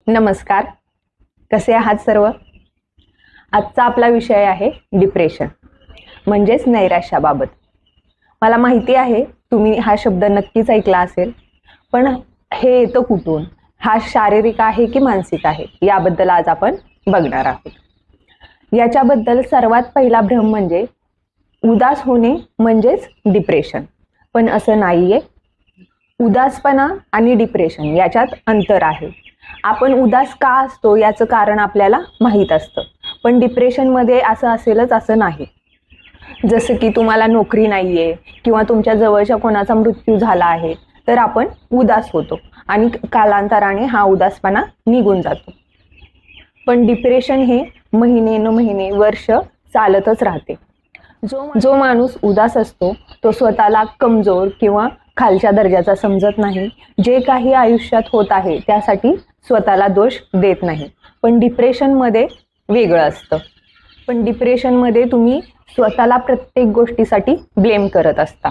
नमस्कार. कसे आहात सर्व? आजचा आपला विषय आहे डिप्रेशन म्हणजेच नैराश्याबाबत. मला माहिती आहे तुम्ही हा शब्द नक्कीच ऐकला असेल, पण हे येतं कुठून? हा शारीरिक आहे की मानसिक आहे याबद्दल आज आपण बघणार आहोत. याच्याबद्दल सर्वात पहिला भ्रम म्हणजे उदास होणे म्हणजेच डिप्रेशन, पण असं नाहीये. उदासपणा आणि डिप्रेशन याच्यात अंतर आहे. आपण उदास का असतो याचं कारण आपल्याला माहीत असतं, पण डिप्रेशनमध्ये असं असेलच असं नाही. जसं की तुम्हाला नोकरी नाहीये किंवा तुमच्या जवळच्या कोणाचा मृत्यू झाला आहे तर आपण उदास होतो आणि कालांतराने हा उदासपणा निघून जातो. पण डिप्रेशन हे महिने न महिने वर्ष चालतच राहते. जो माणूस उदास असतो तो स्वतःला कमजोर किंवा खालच्या दर्जाचा समजत नाही. जे काही आयुष्यात होत आहे त्यासाठी स्वतःला दोष देत नाही. पण डिप्रेशनमध्ये वेगळं असतं. पण डिप्रेशनमध्ये तुम्ही स्वतःला प्रत्येक गोष्टीसाठी ब्लेम करत असता.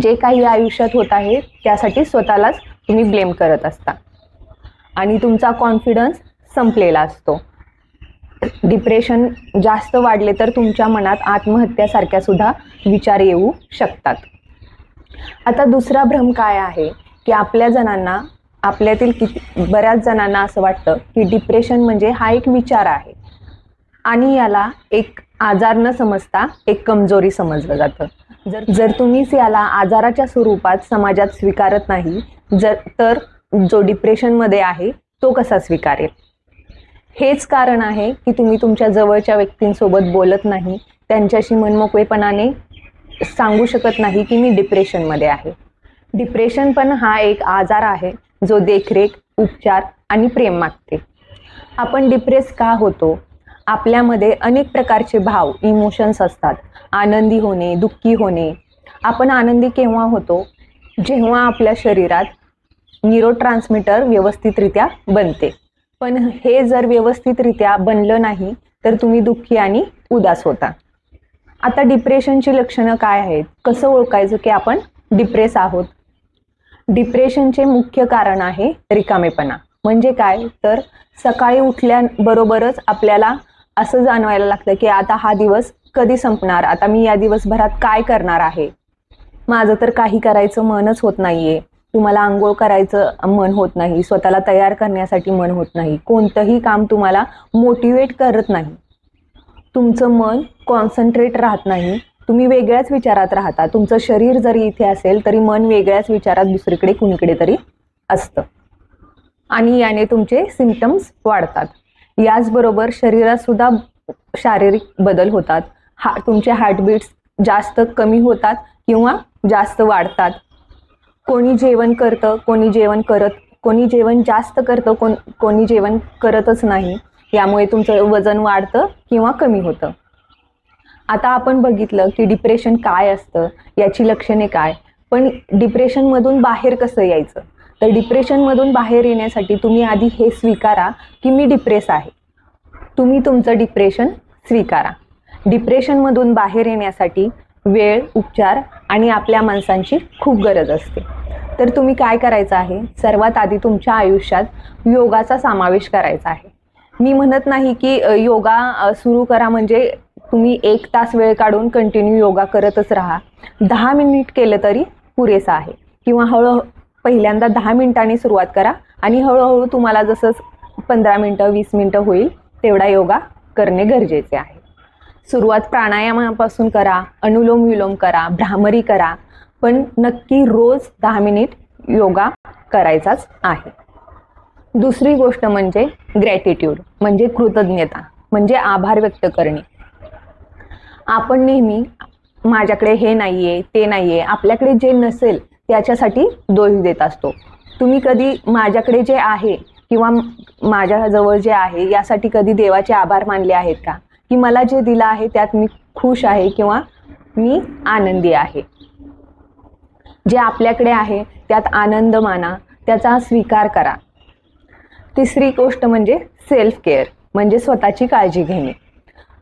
जे काही आयुष्यात होत आहे त्यासाठी स्वतःलाच तुम्ही ब्लेम करत असता आणि तुमचा कॉन्फिडन्स संपलेला असतो. डिप्रेशन जास्त वाढले तर तुमच्या मनात आत्महत्यासारख्या सुद्धा विचार येऊ शकतात. आता दुसरा भ्रम काय आहे की आपल्यातील बऱ्याच जणांना असं वाटतं की डिप्रेशन म्हणजे हा एक विचार आहे आणि याला एक आजार न समजता एक कमजोरी समजलं जातं. जर तुम्हीच याला आजाराच्या स्वरूपात समाजात स्वीकारत नाही तर जो डिप्रेशनमध्ये आहे तो कसा स्वीकारेल? हेच कारण आहे की तुम्ही तुमच्या जवळच्या व्यक्तींसोबत बोलत नाही, त्यांच्याशी मनमोकळेपणाने सांगू शकत नाही की मी डिप्रेशनमध्ये आहे. डिप्रेशन पण हा एक आजार आहे जो देखरेख, उपचार आणि प्रेम मागते. आपण डिप्रेस का होतो? आपल्यामध्ये अनेक प्रकारचे भाव, इमोशन्स असतात. आनंदी होणे, दुःखी होणे. आपण आनंदी केव्हा होतो? जेव्हा आपल्या शरीरात न्यूरोट्रान्समीटर व्यवस्थितरित्या बनते. पण हे जर व्यवस्थितरित्या बनलं नाही तर तुम्ही दुःखी आणि उदास होता. आता डिप्रेशनची लक्षणं काय आहेत? कसं ओळखायचं की आपण डिप्रेस आहोत? डिप्रेशनचे मुख्य कारण आहे रिकामेपणा. म्हणजे काय तर सकाळी उठल्याबरोबरच आपल्याला असं जाणवायला लागतं की आता हा दिवस कधी संपणार, आता मी या दिवसभरात काय करणार आहे. माझं तर काही करायचं मनच होत नाहीये. तुम्हाला आंघोळ करायचं मन होत नाही, स्वतःला तयार करण्यासाठी मन होत नाही, कोणतंही काम तुम्हाला मोटिवेट करत नाही. तुमचं मन कॉन्सन्ट्रेट राहत नाही, तुम्ही वेगळ्याच विचारात राहता. तुमचं शरीर जरी इथे असेल तरी मन वेगळ्याच विचारात दुसरीकडे कुणीकडे तरी असतं आणि याने तुमचे सिम्पटम्स वाढतात. याचबरोबर शरीरात सुद्धा शारीरिक बदल होतात. तुमचे हार्टबीट्स जास्त कमी होतात किंवा जास्त वाढतात. कोणी जेवण करतं, कोणी जेवण जास्त करतं, कोणी जेवण करतच नाही. यामुळे तुमचं वजन वाढतं किंवा कमी होतं. आता आपण बघितलं की डिप्रेशन काय असतं, याची लक्षणे काय. पण डिप्रेशनमधून बाहेर कसं यायचं? तर डिप्रेशनमधून बाहेर येण्यासाठी तुम्ही आधी हे स्वीकारा की मी डिप्रेस आहे. तुम्ही तुमचं डिप्रेशन स्वीकारा. डिप्रेशनमधून बाहेर येण्यासाठी वेळ, उपचार आणि आपल्या माणसांची खूप गरज असते. तर तुम्ही काय करायचं आहे? सर्वात आधी तुमच्या आयुष्यात योगाचा समावेश करायचा आहे. मी म्हणत नाही की योगा सुरू करा म्हणजे तुम्ही 1 तास वेळ काढून कंटिन्यू योगा करतच राहा. 10 मिनिट केलं तरी पुरेसं आहे. किंवा पहिल्यांदा 10 मिनिटांनी सुरुवात करा आणि हळूहळू तुम्हाला जसं 15 मिनिटं 20 मिनिटं होईल तेवढा योगा करणे गरजेचे आहे. सुरुवात प्राणायामापासून करा, अनुलोम विलोम करा, भ्रामरी करा, पण नक्की रोज 10 मिनिट योगा करायचाच आहे. दुसरी गोष्ट म्हणजे ग्रॅटिट्यूड म्हणजे कृतज्ञता, म्हणजे आभार व्यक्त करणे. आपण नेहमी माझ्याकडे हे नाहीये, ते नाहीये, आपल्याकडे जे नसेल त्याच्यासाठी दोष देत असतो. तुम्ही कधी माझ्याकडे जे आहे किंवा माझ्याजवळ जे आहे यासाठी कधी देवाचे आभार मानले आहेत का? की मला जे दिलं आहे त्यात मी खुश आहे किंवा मी आनंदी आहे. जे आपल्याकडे आहे त्यात आनंद माना, त्याचा स्वीकार करा. तिसरी गोष्ट म्हणजे सेल्फ केअर म्हणजे स्वतःची काळजी घेणे.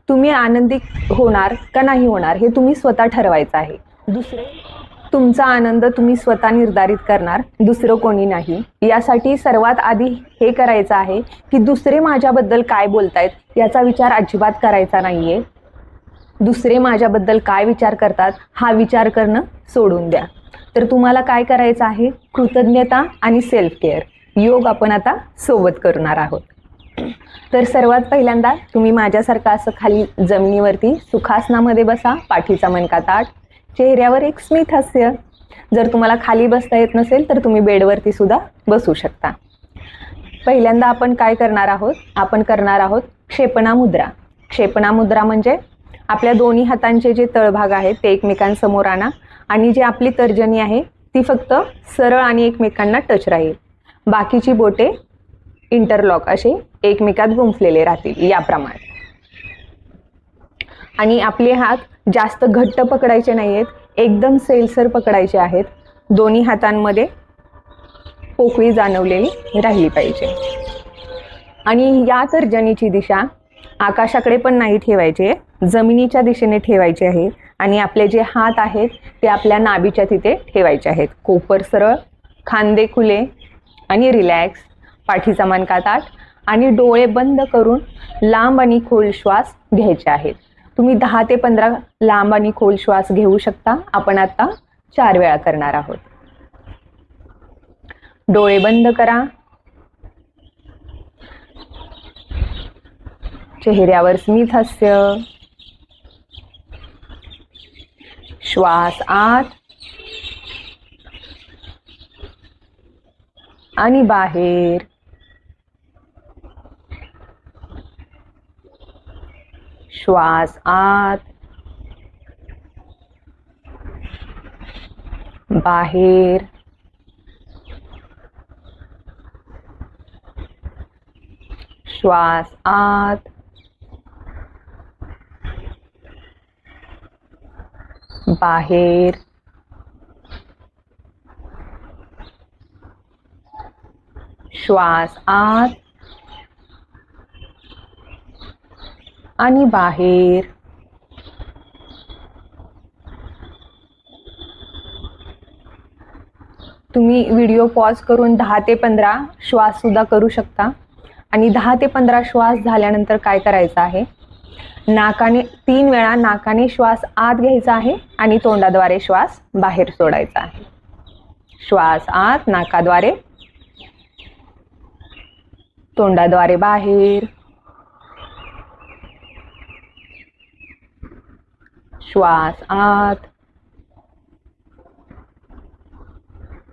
तुम्ही आनंदी होणार का नाही होणार हे तुम्ही स्वतः ठरवायचं आहे. दुसरे तुमचा आनंद तुम्ही स्वतः निर्धारित करणार, दुसरं कोणी नाही. यासाठी सर्वात आधी हे करायचं आहे की दुसरे माझ्याबद्दल काय बोलतायत याचा विचार अजिबात करायचा नाहीये. दुसरे माझ्याबद्दल काय विचार करतात हा विचार करणं सोडून द्या. तर तुम्हाला काय करायचं आहे, कृतज्ञता आणि सेल्फ केअर योग आपण आता सोबत करणार आहोत. तर सर्वात पहिल्यांदा तुम्ही माझ्यासारखं असं खाली जमिनीवरती सुखासनामध्ये बसा. पाठीचा मणका ताठ, चेहऱ्यावर एक स्मित हास्य. जर तुम्हाला खाली बसता येत नसेल तर तुम्ही बेडवरती सुद्धा बसू शकता. पहिल्यांदा आपण काय करणार आहोत, आपण करणार आहोत क्षेपणा मुद्रा. क्षेपणा मुद्रा म्हणजे आपल्या दोन्ही हातांचे जे तळभाग आहेत ते एकमेकांसमोर आणा आणि जी आपली तर्जनी आहे ती फक्त सरळ आणि एकमेकांना टच राहील. बाकीची बोटे इंटरलॉक असे एकमेकात गुंफलेले राहतील याप्रमाणे. आणि आपले हात जास्त घट्ट पकडायचे नाही आहेत, एकदम सैलसर पकडायचे आहेत. दोन्ही हातांमध्ये पोकळी जाणवलेली राहिली पाहिजे. आणि या तर्जनीची दिशा आकाशाकडे पण नाही ठेवायची, जमिनीच्या दिशेने ठेवायची आहे. आणि आपले जे हात आहेत ते आपल्या नाभीच्या तिथे ठेवायचे आहेत. कोपर सरळ, खांदे खुले आणि रिलॅक्स, पाठीचा मणका ताठ आणि डोळे बंद करून लांब आणि खोल श्वास घ्यायचे आहेत. तुम्ही 10 ते 15 लांब आणि खोल श्वास घेऊ शकता. आपण आता 4 वेळा करणार आहोत. डोळे बंद करा. चेहऱ्यावर स्मित हास्य. श्वास आत आणि बाहेर. श्वास आत, बाहेर. श्वास आत, बाहेर. श्वास आत आणि बाहेर. तुम्ही व्हिडिओ पॉज करून 10 ते 15 श्वास सुद्धा करू शकता. आणि 10 ते 15 श्वास झाल्यानंतर काय करायचं आहे, नाकाने 3 वेळा नाकाने श्वास आत घ्यायचा आहे आणि तोंडाद्वारे श्वास बाहेर सोडायचा आहे. श्वास आत नाकाद्वारे, तोंडाद्वारे बाहेर. श्वास आत,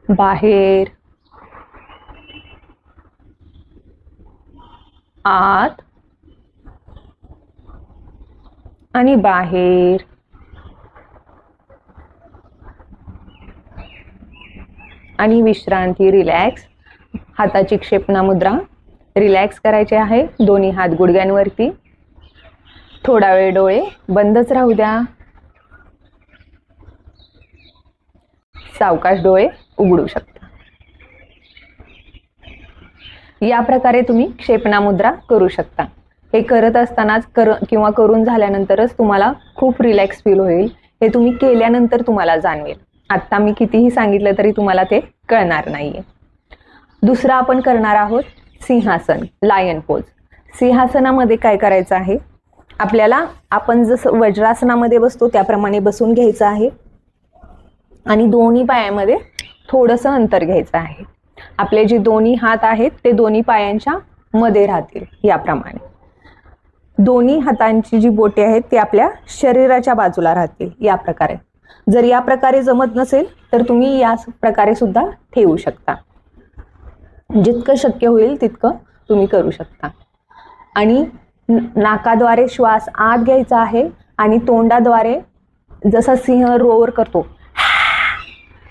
बाहेर. आत आणि बाहेर. आणि विश्रांती, रिलॅक्स. हाताची क्षेपणा मुद्रा रिलॅक्स करायची आहे. दोन्ही हात गुडघ्यांवरती. थोडा वेळ डोळे बंदच राहू द्या. सावकाश डोळे उघडू शकता. या प्रकारे तुम्ही क्षेपणा मुद्रा करू शकता. हे करत असतानाच किंवा करून झाल्यानंतरच तुम्हाला खूप रिलॅक्स फील होईल. हे तुम्ही केल्यानंतर तुम्हाला जाणवेल. आत्ता मी कितीही सांगितलं तरी तुम्हाला ते कळणार नाहीये. दुसरा आपण करणार आहोत सिंहासन, लायन पोज. सिंहासनामध्ये काय करायचं आहे, आपल्याला आपण जसं वज्रासनामध्ये बसतो त्याप्रमाणे बसून घ्यायचं आहे आणि दोन्ही पायामध्ये थोडंसं अंतर घ्यायचं आहे. आपले जे दोन्ही हात आहेत ते दोन्ही पायांच्या मध्ये राहतील याप्रमाणे. दोन्ही हातांची जी बोटे आहेत ती आपल्या शरीराच्या बाजूला राहतील या प्रकारे. जर या प्रकारे जमत नसेल तर तुम्ही या प्रकारे सुद्धा ठेवू शकता. जितकं शक्य होईल तितकं तुम्ही करू शकता. आणि नाकाद्वारे श्वास आत घ्यायचा आहे आणि तोंडाद्वारे जसा सिंह रोअर करतो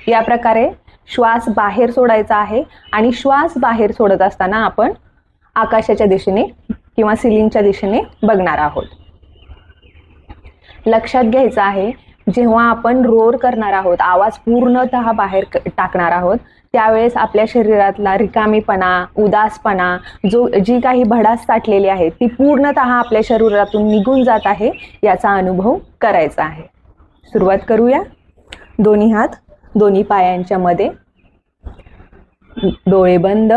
या प्रकारे श्वास बाहेर सोडायचा आहे. आणि श्वास बाहेर सोडत असताना आपण आकाशाच्या दिशेने किंवा सिलिंगच्या दिशेने बघणार आहोत. लक्षात घ्यायचं आहे, जेव्हा आपण रोअर करणार आहोत, आवाज पूर्णतः बाहेर टाकणार आहोत, त्यावेळेस आपल्या शरीरातला रिकामीपणा, उदासपणा, जी काही भडास साठलेली आहे ती पूर्णतः आपल्या शरीरातून निघून जात आहे याचा अनुभव करायचा आहे. सुरुवात करूया. दोन्ही हात दोन्ही पायांच्या मध्ये. डोळे बंद.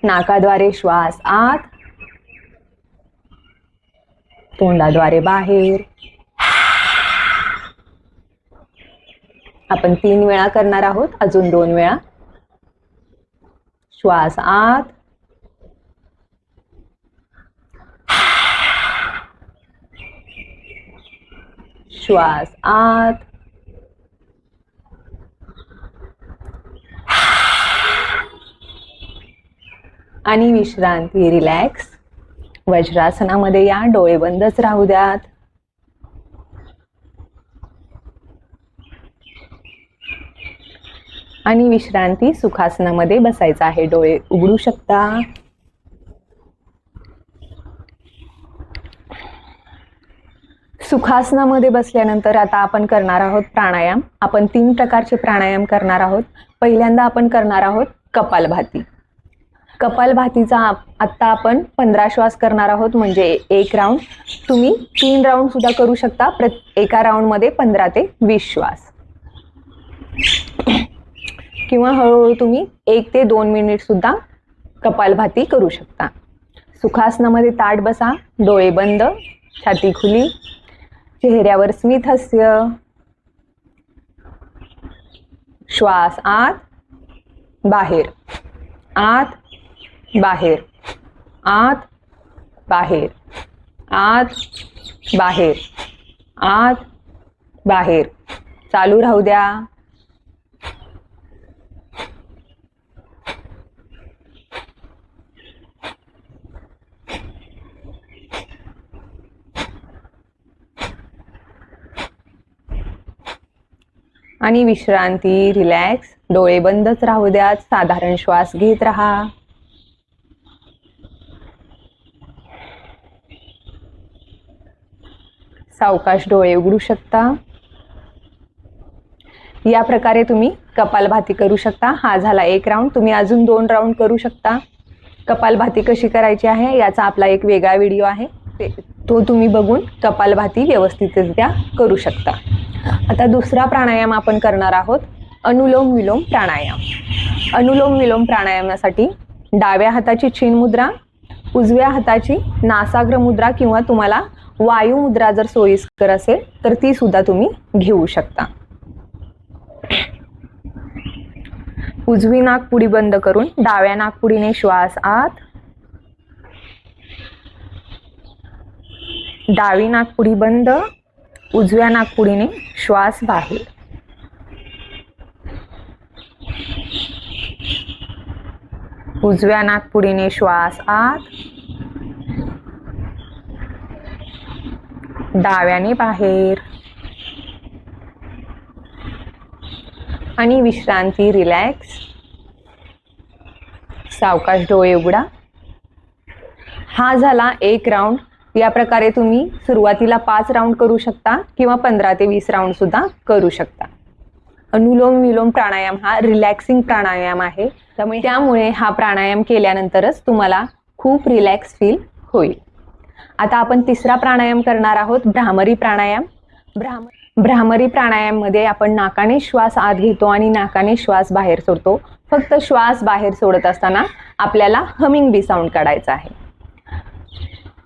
नाकाद्वारे श्वास आत, तोंडाद्वारे बाहेर. आपण 3 वेळा करणार आहोत, अजून 2 वेळा. श्वास आत, श्वास आत, आणि विश्रांती, रिलॅक्स. वज्रासनामध्ये या, डोळे बंदच राहू द्यात. आणि विश्रांती, सुखासनामध्ये बसायचं आहे. डोळे उघडू शकता. सुखासनामध्ये बसल्यानंतर आता आपण करणार आहोत प्राणायाम. आपण 3 प्रकारचे प्राणायाम करणार आहोत. पहिल्यांदा आपण करणार आहोत कपालभाती. कपालभातीचा आत्ता आपण 15 श्वास करणार आहोत, म्हणजे 1 राऊंड. तुम्ही 3 राऊंड सुद्धा करू शकता. एका राऊंडमध्ये 15 ते 20 श्वास, किंवा हळूहळू तुम्ही 1 ते 2 मिनिट सुद्धा कपालभाती करू शकता. सुखासनामध्ये ताठ बसा, डोळे बंद, छाती खुली, चेहऱ्यावर स्मित हास्य. श्वास आत, बाहेर, आत, बाहेर, आत, बाहेर, आत, बाहेर, आत, बाहेर. चालू राहू द्या. आणि विश्रांती, रिलॅक्स. डोळे बंदच राहू द्यात. साधारण श्वास घेत राहा. सावकाश डोळे उघडू शकता. या प्रकारे तुम्ही कपालभाती करू शकता. हा झाला 1 राऊंड. तुम्ही अजून 2 राऊंड करू शकता. कपालभाती कशी करायची आहे याचा आपला एक वेगळा व्हिडिओ आहे, तो तुम्ही बघून कपालभाती व्यवस्थितरित्या करू शकता. आता दुसरा प्राणायाम आपण करणार आहोत, अनुलोम विलोम प्राणायाम. अनुलोम विलोम प्राणायामासाठी डाव्या हाताची चिन मुद्रा, उजव्या हाताची नासाग्र मुद्रा, किंवा तुम्हाला वायू मुद्रा जर सोयीस्कर असेल तर ती सुद्धा तुम्ही घेऊ शकता. उजवी नाकपुडी बंद करून डाव्या नाकपुडीने श्वास आत, डावी नाकपुडी बंद, उजव्या नाकपुडीने श्वास बाहेर. उजव्या नाकपुडीने श्वास आत, डाव्याने बाहेर. आणि विश्रांती, रिलॅक्स. सावकाश डोळे उघडा. हा झाला 1 राऊंड. या प्रकारे तुम्ही सुरुवातीला 5 राऊंड करू शकता, किंवा 15 ते 20 राऊंड सुद्धा करू शकता. अनुलोम विलोम प्राणायाम हा रिलॅक्सिंग प्राणायाम आहे, त्यामुळे हा प्राणायाम केल्यानंतरच तुम्हाला खूप रिलॅक्स फील होईल. आता आपण तिसरा प्राणायाम करणार आहोत, भ्रामरी प्राणायाम. भ्रामरी प्राणायाम मध्ये आपण नाकाने श्वास आत घेतो आणि नाकाने श्वास बाहेर सोडतो. फक्त श्वास बाहेर सोडत असताना आपल्याला हमिंग बी साऊंड काढायचा आहे.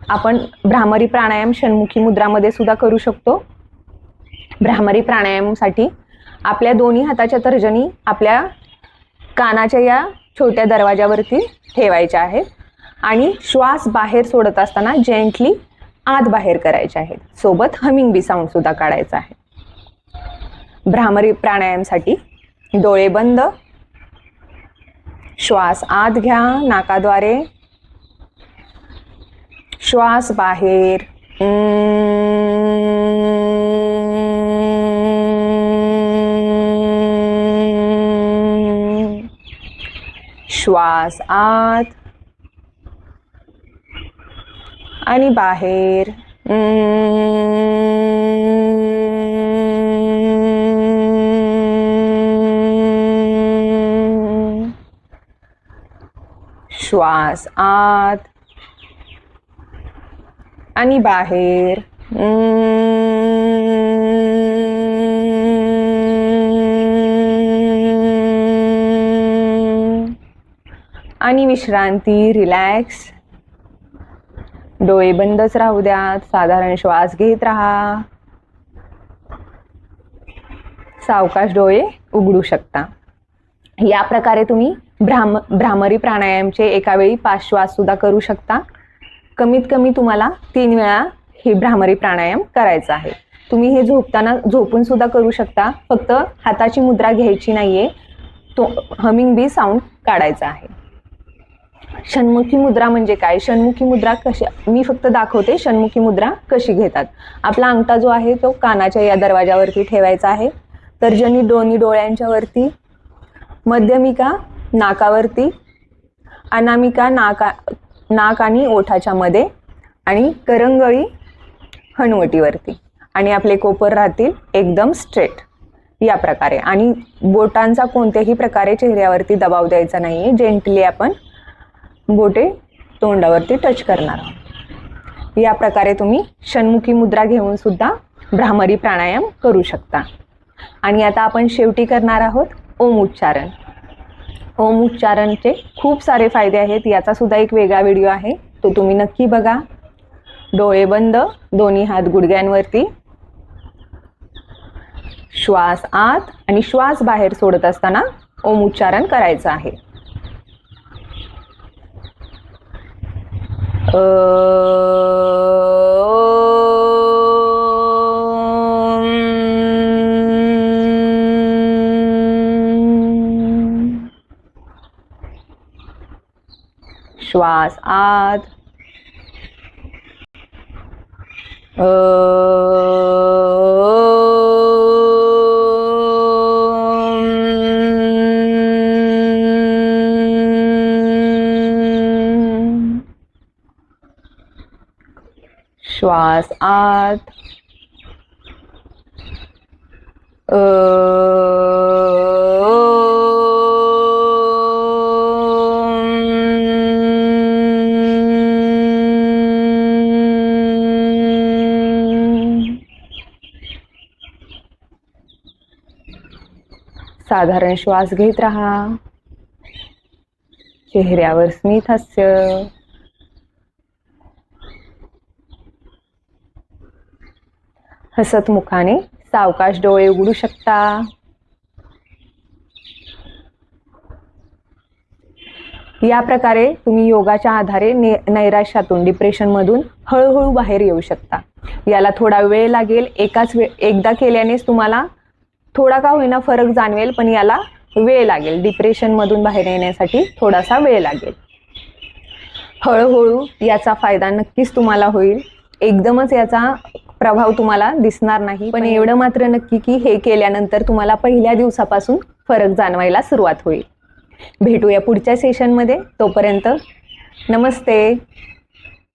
आपण भ्रामरी प्राणायाम षण्मुखी मुद्रामध्ये सुद्धा करू शकतो. भ्रामरी प्राणायामासाठी आपल्या दोन्ही हाताच्या तर्जनी आपल्या कानाच्या या छोट्या दरवाजावरती ठेवायच्या आहेत आणि श्वास बाहेर सोडत असताना जेंटली आत बाहेर करायचे आहेत. सोबत हमिंग बी साऊंड सुद्धा काढायचा आहे. भ्रामरी प्राणायामसाठी डोळे बंद, श्वास आत घ्या नाकाद्वारे, श्वास बाहेर. श्वास आत आणि बाहेर. श्वास आत आणि बाहेर. आणि विश्रांती, रिलॅक्स. डोळे बंदच राहू द्यात. साधारण श्वास घेत राहा. सावकाश डोळे उघडू शकता. या प्रकारे तुम्ही भ्रामरी प्राणायामचे एका वेळी 5 श्वास सुद्धा करू शकता. कमीत कमी तुम्हाला 3 वेळा हे भ्रामरी प्राणायाम करायचा आहे. तुम्ही हे झोपताना झोपून सुद्धा करू शकता. फक्त हाताची मुद्रा घ्यायची नाहीये, तो हमिंग बी साऊंड काढायचा आहे. षण्मुखी मुद्रा म्हणजे काय? षण्मुखी मुद्रा कशी, मी फक्त दाखवते षण्मुखी मुद्रा कशी घेतात. आपला अंगठा जो आहे तो कानाच्या या दरवाजावरती ठेवायचा आहे. तर्जनी दोन्ही डोळ्यांच्या वरती, मध्यमिका नाकावरती, अनामिका नाक आणि ओठाच्या मध्ये, आणि करंगळी हनुवटीवरती, आणि आपले कोपर राहतील एकदम स्ट्रेट या प्रकारे. आणि बोटांचा कोणत्याही प्रकारे चेहऱ्यावरती दबाव द्यायचा नाहीये. जेंटली आपण बोटे तोंडावरती टच करणार आहोत. या प्रकारे तुम्ही षण्मुखी मुद्रा घेऊन सुद्धा भ्रामरी प्राणायाम करू शकता. आणि आता आपण शेवटी करणार आहोत ओम उच्चारण. ओम उच्चारणचे खूप सारे फायदे आहेत. याचा सुद्धा एक वेगळा व्हिडिओ आहे, तो तुम्ही नक्की बघा. डोळे बंद, दोन्ही हात गुडघ्यांवरती. श्वास आत आणि श्वास बाहेर सोडत असताना ओम उच्चारण करायचं आहे. श्वास आत, श्वास आत, साधारण श्वास घेत राहा. चेहऱ्यावर स्मित हास्य. हसत मुखाने सावकाश डोळे उघडू शकता. या प्रकारे तुम्ही योगाच्या आधारे नैराश्यातून, डिप्रेशनमधून हळूहळू बाहेर येऊ शकता. याला थोडा वेळ लागेल. एकदा केल्यानेच तुम्हाला थोडा का होईना फरक जाणवेल, पण याला वेळ लागेल. डिप्रेशनमधून बाहेर येण्यासाठी थोडासा वेळ लागेल. हळूहळू याचा फायदा नक्कीच तुम्हाला होईल. एकदमच याचा प्रभाव तुम्हाला दिसणार नाही, पण एवढं मात्र नक्की की हे केल्यानंतर तुम्हाला पहिल्या दिवसापासून फरक जाणवायला सुरुवात होईल. भेटूया पुढच्या सेशनमध्ये. तोपर्यंत नमस्ते.